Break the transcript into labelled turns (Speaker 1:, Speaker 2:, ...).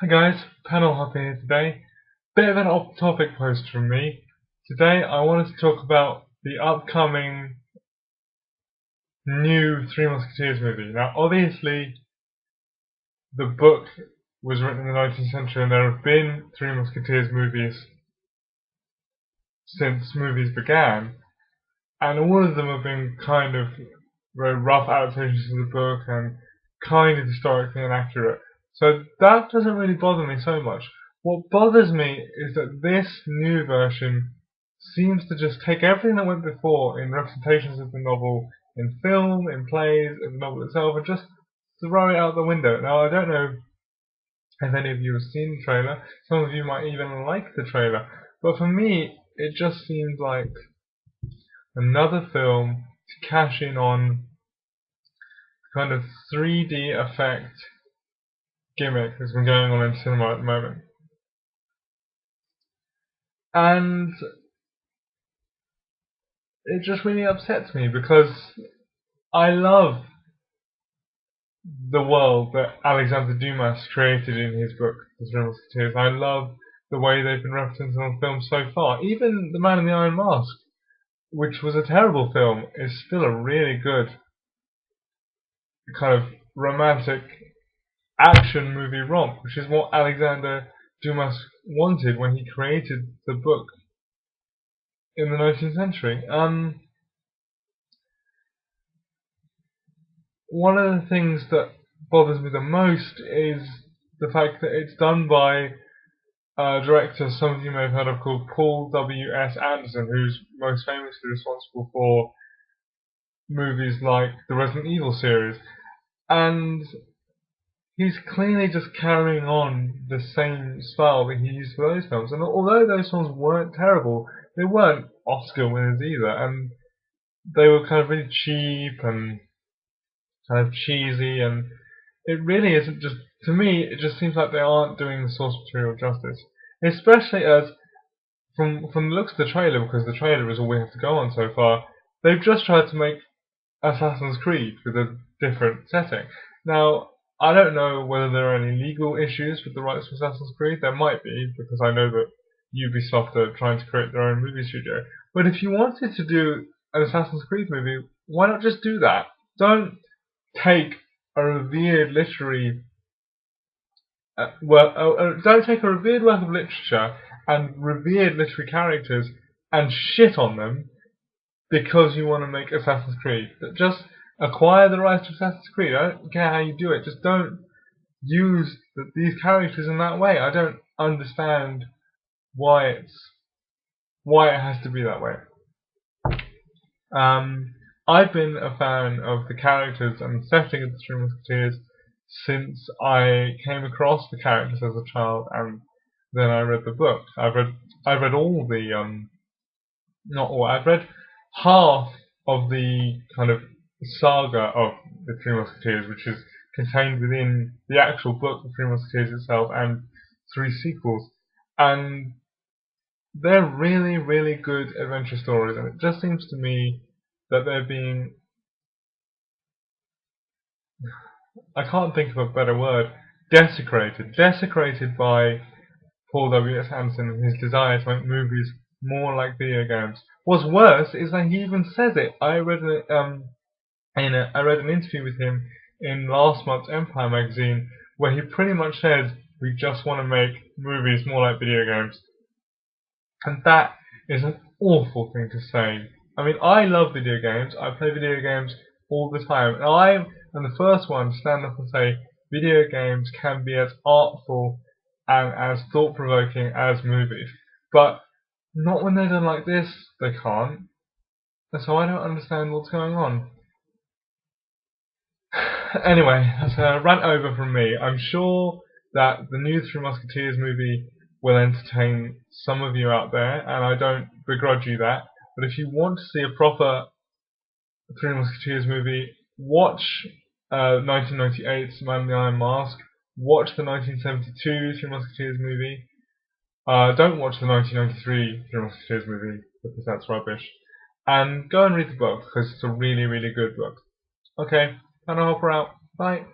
Speaker 1: Hi guys, PanelHopper here today. Bit of an off-topic post from me. Today I wanted to talk about the upcoming new Three Musketeers movie. Now obviously the book was written in the 19th century and there have been Three Musketeers movies since movies began, and all of them have been kind of very rough adaptations of the book and kind of historically inaccurate. So that doesn't really bother me so much. What bothers me is that this new version seems to just take everything that went before in representations of the novel, in film, in plays, in the novel itself, and just throw it out the window. Now I don't know if any of you have seen the trailer. Some of you might even like the trailer. But for me, it just seems like another film to cash in on kind of 3D effect gimmick that's been going on in cinema at the moment. And it just really upsets me because I love the world that Alexander Dumas created in his book, The Three Musketeers. I love the way they've been represented on film so far. Even The Man in the Iron Mask, which was a terrible film, is still a really good kind of romantic action movie romp, which is what Alexander Dumas wanted when he created the book in the 19th century. One of the things that bothers me the most is the fact that it's done by a director some of you may have heard of called Paul W.S. Anderson, who's most famously responsible for movies like the Resident Evil series. And he's clearly just carrying on the same style that he used for those films. And although those films weren't terrible, they weren't Oscar winners either. And they were kind of really cheap and kind of cheesy, and it really isn't just, to me, it just seems like they aren't doing the source material justice. Especially as, from the looks of the trailer, because the trailer is all we have to go on so far, they've just tried to make Assassin's Creed with a different setting. Now, I don't know whether there are any legal issues with the rights to Assassin's Creed. There might be, because I know that Ubisoft are trying to create their own movie studio. But if you wanted to do an Assassin's Creed movie, why not just do that? Don't take a revered literary don't take a revered work of literature and revered literary characters and shit on them because you want to make Assassin's Creed. Just acquire the rights to Assassin's Creed. I don't care how you do it. Just don't use these characters in that way. I don't understand why it has to be that way. I've been a fan of the characters and the setting of the Three Musketeers since I came across the characters as a child, and then I read the book. I've read all the not all. I've read half of the kind of saga of the Three Musketeers, which is contained within the actual book, The Three Musketeers itself, and 3 sequels, and they're really, really good adventure stories. And it just seems to me that they're being, I can't think of a better word, desecrated by Paul W.S. Anderson and his desire to make movies more like video games. What's worse is that he even says it. I read an interview with him in last month's Empire magazine where he pretty much said, we just want to make movies more like video games. And that is an awful thing to say. I mean, I love video games. I play video games all the time. And I am the first one to stand up and say video games can be as artful and as thought-provoking as movies. But not when they're done like this, they can't. And so I don't understand what's going on. Anyway, that's a rant over from me. I'm sure that the new Three Musketeers movie will entertain some of you out there, and I don't begrudge you that. But if you want to see a proper Three Musketeers movie, watch 1998's Man in the Iron Mask, watch the 1972 Three Musketeers movie, don't watch the 1993 Three Musketeers movie, because that's rubbish, and go and read the book, because it's a really, really good book. Okay, PanelHopper out. Bye.